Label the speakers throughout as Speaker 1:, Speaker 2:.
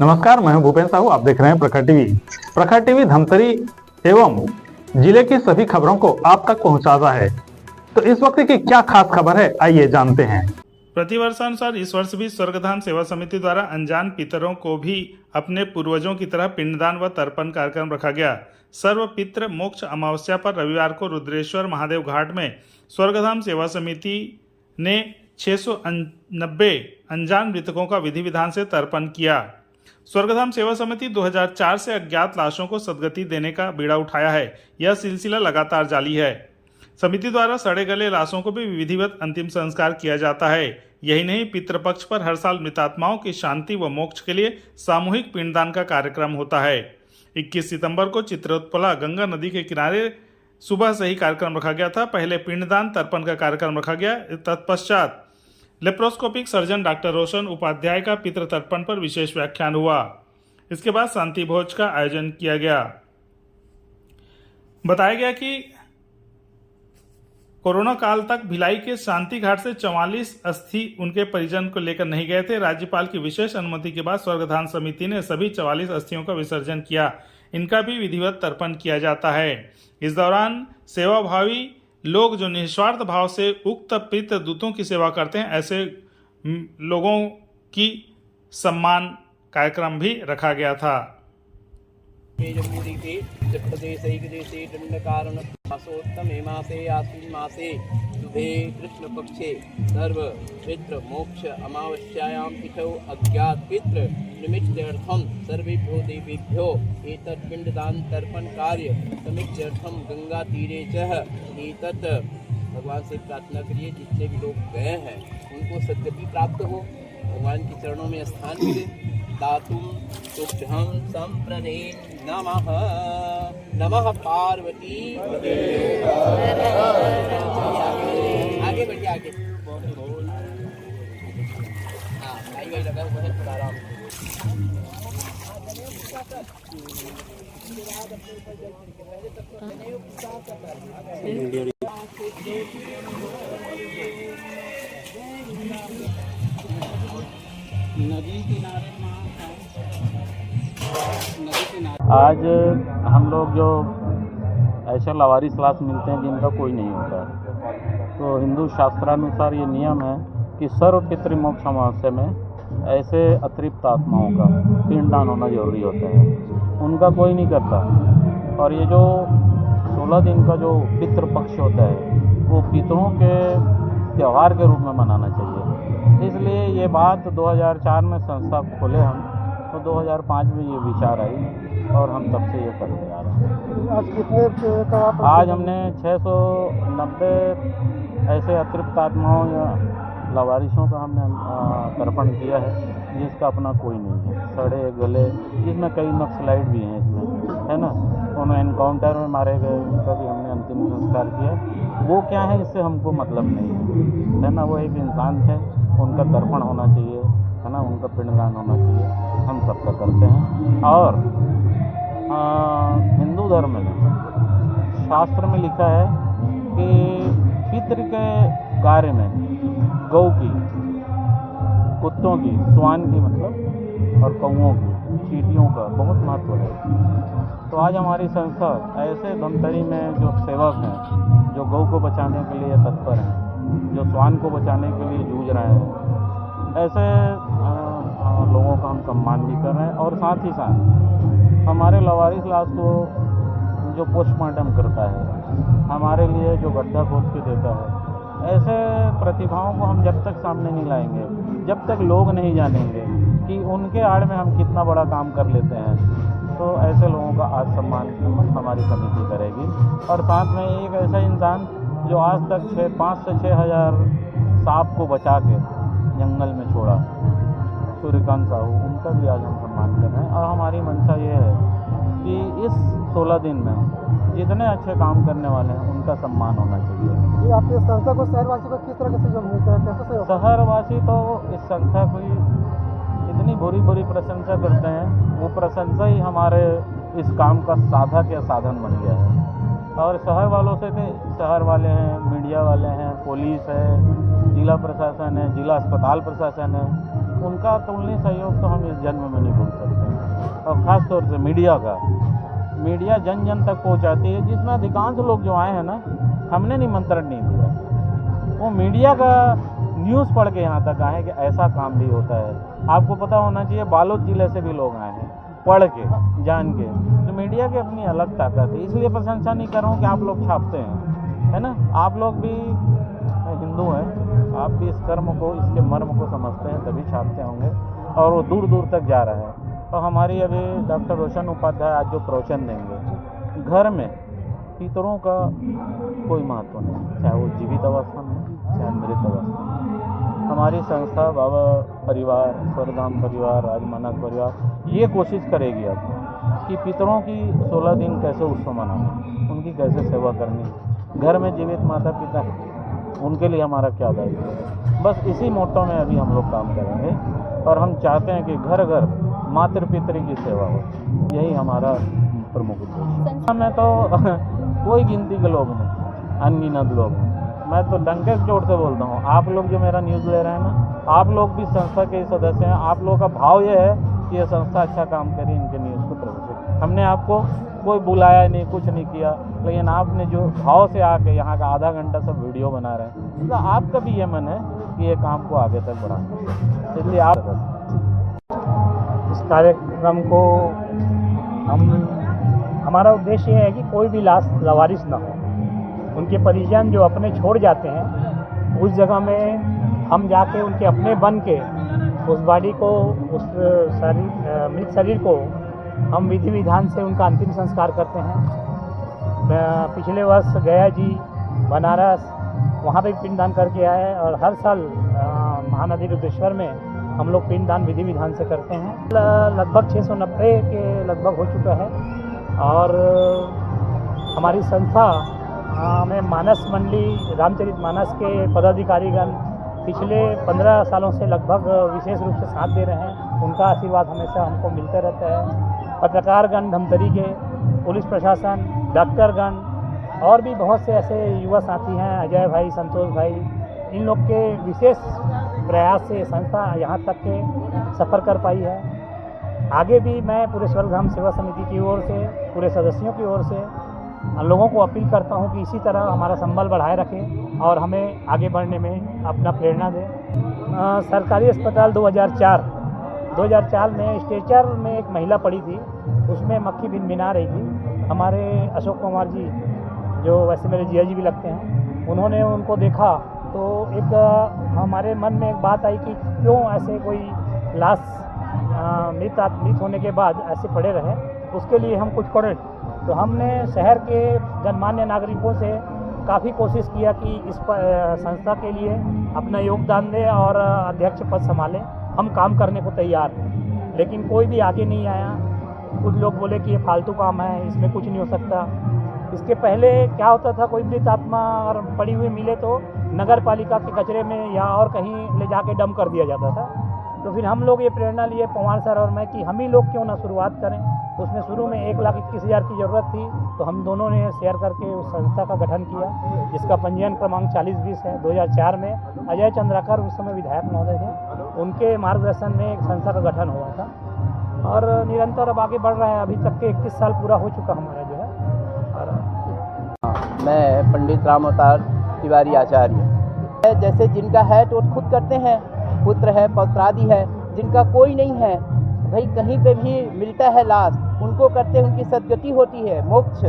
Speaker 1: नमस्कार, मैं हूं भूपेन साहू। आप देख रहे हैं प्रखर टीवी। प्रखर टीवी धमतरी एवं जिले की सभी खबरों को आप तक पहुंचाता है। तो इस वक्त की क्या खास खबर है, आइए जानते हैं।
Speaker 2: प्रतिवर्षानुसार इस वर्ष भी स्वर्गधाम सेवा समिति द्वारा अनजान पितरों को भी अपने पूर्वजों की तरह पिंडदान व तर्पण कार्यक्रम रखा गया। सर्व पितृ मोक्ष अमावस्या पर रविवार को रुद्रेश्वर महादेव घाट में स्वर्गधाम सेवा समिति ने 690 अनजान मृतकों का विधि विधान से तर्पण किया। स्वर्गधाम सेवा समिति 2004 से अज्ञात लाशों को सदगति देने का बीड़ा उठाया है। यह सिलसिला लगातार जारी है। समिति द्वारा सड़े गले लाशों को भी विधिवत अंतिम संस्कार किया जाता है। यही नहीं, पितृपक्ष पर हर साल मृतात्माओं की शांति व मोक्ष के लिए सामूहिक पिंडदान का कार्यक्रम होता है। 21 सितंबर को चित्रोत्पला गंगा नदी के किनारे सुबह से ही कार्यक्रम रखा गया था। पहले पिंडदान तर्पण का कार्यक्रम रखा गया। तत्पश्चात लेप्रोस्कोपिक सर्जन डॉक्टर रोशन उपाध्याय का पितृ तर्पण पर विशेष व्याख्यान हुआ। इसके बाद शांति भोज का आयोजन किया गया। बताया गया कि कोरोना काल तक भिलाई के शांति घाट से 44 अस्थि उनके परिजन को लेकर नहीं गए थे। राज्यपाल की विशेष अनुमति के बाद स्वर्गधाम समिति ने सभी 44 अस्थियों का विसर्जन किया। इनका भी विधिवत तर्पण किया जाता है। इस दौरान सेवाभावी लोग जो निस्वार्थ भाव से उक्त पितृदूतों की सेवा करते हैं, ऐसे लोगों की सम्मान कार्यक्रम भी रखा गया था।
Speaker 3: मासोत्तमे मासे आश्विन मासे शुभे कृष्ण पक्षे सर्व पितृ मोक्ष अमावस्यायां तिथौ अज्ञात पितृ निमित्तार्थं सर्वेभ्यो देवेभ्यो एतत् पिंडदान तर्पण कार्य समीक्षार्थं गंगा तीरे च एतत् भगवान से प्रार्थना करिए जितने भी लोग गए हैं उनको सद्गति प्राप्त हो, भगवान के चरणों में स्थान मिले। दातुं तुभ्यं संप्रदे नमः। नमः पार्वती। आगे बढ़िए आगे। हाँ भाई लगा हुआ है, थोड़ा आराम।
Speaker 4: आज हम लोग जो ऐसे लावारिस लाश मिलते हैं जिनका कोई नहीं होता, तो हिंदू शास्त्रानुसार ये नियम है कि सर्व पितृ मोक्ष अमावस्या में ऐसे अतृप्त आत्माओं का पिंडदान होना जरूरी होता है। उनका कोई नहीं करता। और ये जो 16 दिन का जो पितृपक्ष होता है वो पितरों के त्यौहार के रूप में मनाना चाहिए। इसलिए ये बात 2004 में संस्था खोले हम, तो 2005 में ये विचार आई और हम तब से ये करते आ रहे हैं।
Speaker 5: आज कितने का?
Speaker 4: आज हमने 690 ऐसे अतृप्त आत्माओं या लावारिसों का हमने तर्पण किया है जिसका अपना कोई नहीं है। सड़े गले, जिसमें कई नक्सलाइट भी हैं इसमें, है ना, उन्हें एनकाउंटर में मारे गए, उनका भी हमने अंतिम संस्कार किया। वो क्या है इससे हमको मतलब नहीं है ना। वो एक इंसान थे, उनका तर्पण होना चाहिए, है ना, उनका पिंडदान होना चाहिए। हम सबका करते हैं। और हिंदू धर्म में शास्त्र में लिखा है कि पितृ के कार्य में गौ की, कुत्तों की, स्वान की मतलब, और कौओं की, चींटियों का बहुत महत्व है। तो आज हमारी संस्था ऐसे धमतरी में जो सेवक हैं, जो गौ को बचाने के लिए तत्पर हैं, जो स्वान को बचाने के लिए जूझ रहे हैं, ऐसे लोगों का हम सम्मान भी कर रहे हैं। और साथ ही साथ हमारे लावारिस लाश को जो पोस्टमार्टम करता है, हमारे लिए जो गड्ढा खोद के देता है, ऐसे प्रतिभाओं को हम जब तक सामने नहीं लाएंगे, जब तक लोग नहीं जानेंगे कि उनके आड़ में हम कितना बड़ा काम कर लेते हैं, तो ऐसे लोगों का आज सम्मान हमारी समिति करेगी। और साथ में एक ऐसा इंसान जो आज तक 5 से 6 हज़ार सांप को बचा के जंगल में छोड़ा, सूर्यकांत साहू, उनका भी आज हम सम्मान कर रहे हैं। और हमारी मंशा ये है कि इस 16 दिन में जितने अच्छे काम करने वाले हैं उनका सम्मान होना चाहिए।
Speaker 5: ये आपकी संस्था को शहरवासी को किस तरह से सहयोग मिलता है, कैसे सहयोग?
Speaker 4: शहरवासी तो इस संस्था को इतनी बुरी प्रशंसा करते हैं, वो प्रशंसा ही हमारे इस काम का साधक या साधन बन गया है। और शहर वालों से थे, शहर वाले हैं, मीडिया वाले हैं, पुलिस है, जिला प्रशासन है, जिला अस्पताल प्रशासन है, उनका तुलनीय सहयोग तो हम इस जन्म में नहीं भूल सकते। और ख़ास तौर से मीडिया जन जन तक पहुंचाती है, जिसमें अधिकांश लोग जो आए हैं ना, हमने निमंत्रण नहीं दिया, वो मीडिया का न्यूज़ पढ़ के यहाँ तक आए कि ऐसा काम भी होता है। आपको पता होना चाहिए बालोद जिले से भी लोग आए हैं पढ़ के, जान के। तो मीडिया की अपनी अलग ताकत है, इसलिए प्रशंसा नहीं कर रहा हूँ कि आप लोग छापते हैं, है ना। आप लोग भी हिंदू हैं, आप भी इस कर्म को, इसके मर्म को समझते हैं, तभी छापते होंगे, और वो दूर दूर तक जा रहा है। और हमारी अभी डॉक्टर रोशन उपाध्याय आज जो प्रवचन देंगे, घर में पितरों का कोई महत्व नहीं, चाहे वो जीवित अवस्था में, चाहे मृत अवस्था में। हमारी संस्था बाबा परिवार, स्वर्गधाम परिवार, राजमानस परिवार ये कोशिश करेगी अब कि पितरों की 16 दिन कैसे उत्सव मनाना, उनकी कैसे सेवा करनी, घर में जीवित माता पिता उनके लिए हमारा क्या दायित्व है। बस इसी मोटो में अभी हम लोग काम करेंगे, और हम चाहते हैं कि घर घर मातृ पितृ की सेवा हो, यही हमारा प्रमुख उद्देश्य है। मैं तो कोई गिनती के लोग नहीं, अनगिनत लोग हैं। मैं तो डंके के जोर से बोलता हूँ, आप लोग जो मेरा न्यूज़ ले रहे हैं ना, आप लोग भी संस्था के सदस्य हैं। आप लोगों का भाव ये है कि ये संस्था अच्छा काम करे, इनके न्यूज़ को प्रदर्शित। हमने आपको कोई बुलाया नहीं, कुछ नहीं किया, लेकिन आपने जो भाव से आके यहाँ का आधा घंटा सब वीडियो बना रहे हैं, तो आपका भी ये मन है कि ये काम को आगे तक बढ़ाना, इसलिए आप
Speaker 6: इस कार्यक्रम को हमारा उद्देश्य है कि कोई भी लाश लावारिस ना हो। उनके परिजन जो अपने छोड़ जाते हैं, उस जगह में हम जाके उनके अपने बन के उस बॉडी को, उस मृत शरीर को हम विधि विधान से उनका अंतिम संस्कार करते हैं। पिछले वर्ष गया जी, बनारस, वहाँ पे पिंडदान करके आए, और हर साल महानदी रुद्रेश्वर में हम लोग पिंडदान विधि विधान से करते हैं। लगभग 690 के लगभग हो चुका है। और हमारी संस्था में मानस मंडली, रामचरितमानस के पदाधिकारीगण पिछले 15 सालों से लगभग विशेष रूप से साथ दे रहे हैं। उनका आशीर्वाद हमेशा हमको मिलते रहता है। पत्रकारगण, धमतरी के पुलिस प्रशासन, डॉक्टरगण और भी बहुत से ऐसे युवा साथी हैं, अजय भाई, संतोष भाई, इन लोग के विशेष प्रयास से संस्था यहाँ तक के सफ़र कर पाई है। आगे भी मैं पूरे स्वर्गधाम सेवा समिति की ओर से, पूरे सदस्यों की ओर से लोगों को अपील करता हूँ कि इसी तरह हमारा संबल बढ़ाए रखें और हमें आगे बढ़ने में अपना प्रेरणा दें। सरकारी अस्पताल 2004 में स्ट्रेचर में एक महिला पड़ी थी, उसमें मक्खी भिनभिना रही थी। हमारे अशोक कुमार जी, जो वैसे मेरे जिया जी भी लगते हैं, उन्होंने उनको देखा तो एक हमारे मन में एक बात आई कि क्यों ऐसे कोई लाश मृत होने के बाद ऐसे पड़े रहे, उसके लिए हम कुछ करें। तो हमने शहर के गणमान्य नागरिकों से काफ़ी कोशिश किया कि इस संस्था के लिए अपना योगदान दें और अध्यक्ष पद संभालें। हम काम करने को तैयार हैं, लेकिन कोई भी आगे नहीं आया। कुछ लोग बोले कि ये फालतू काम है, इसमें कुछ नहीं हो सकता। इसके पहले क्या होता था, कोई मृत आत्मा और पड़ी हुई मिले तो नगर पालिका के कचरे में या और कहीं ले जाके डंप कर दिया जाता था। तो फिर हम लोग ये प्रेरणा लिए, पवार सर और मैं, कि हम ही लोग क्यों ना शुरुआत करें। उसमें शुरू में 1,21,000 की ज़रूरत थी, तो हम दोनों ने शेयर करके उस संस्था का गठन किया, जिसका पंजीयन क्रमांक 4020 है। 2004 में अजय चंद्राकर उस समय विधायक महोदय थे, उनके मार्गदर्शन में एक संस्था का गठन हुआ था और निरंतर अब आगे बढ़ रहा है। अभी तक के 21 साल पूरा हो चुका हमारा जो है। और
Speaker 3: मैं पंडित राम अवतार तिवारी आचार्य। जैसे जिनका है तो खुद करते हैं, पुत्र है, पौत्रादि है। जिनका कोई नहीं है, भाई कहीं पे भी मिलता है लाश, उनको करते उनकी सदगति होती है, मोक्ष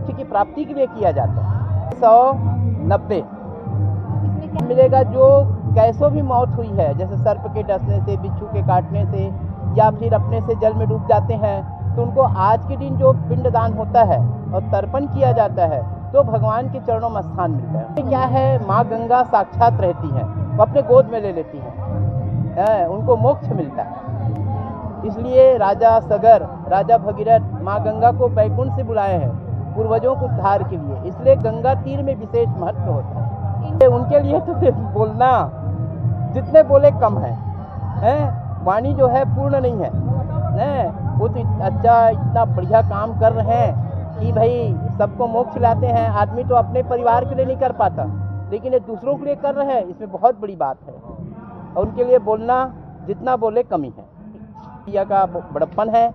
Speaker 3: की प्राप्ति के लिए किया जाता है। 190 मिलेगा जो कैसों भी मौत हुई है, जैसे सर्प के डसने से, बिच्छू के काटने से, या फिर अपने से जल में डूब जाते हैं, तो उनको आज के दिन जो पिंडदान होता है और तर्पण किया जाता है, तो भगवान के चरणों में स्थान मिलता है। क्या है, माँ गंगा साक्षात रहती हैं, वो अपने गोद में ले लेती हैं, उनको मोक्ष मिलता है। इसलिए राजा सगर, राजा भगीरथ माँ गंगा को बैकुंठ से बुलाए हैं पूर्वजों को उद्धार के लिए। इसलिए गंगा तीर में विशेष महत्व होता है। उनके लिए तो बोलना जितने बोले कम है, वाणी जो है पूर्ण नहीं है। वो तो अच्छा इतना बढ़िया काम कर रहे हैं कि भाई सबको मोक्ष लाते हैं। आदमी तो अपने परिवार के लिए नहीं कर पाता, लेकिन ये दूसरों के लिए कर रहे हैं, इसमें बहुत बड़ी बात है। और उनके लिए बोलना जितना बोले कमी है। भैया का बड़प्पन है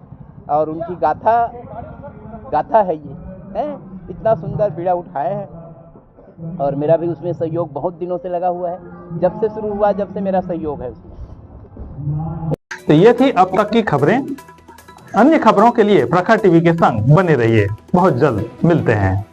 Speaker 3: और उनकी गाथा है ये है। इतना सुंदर बीड़ा उठाए हैं और मेरा भी उसमें सहयोग बहुत दिनों से लगा हुआ है, जब से शुरू हुआ, जब से मेरा सहयोग है उसमें।
Speaker 1: तो ये थी अब तक की खबरें। अन्य खबरों के लिए प्रखर टीवी के संग बने रहिए। बहुत जल्द मिलते हैं।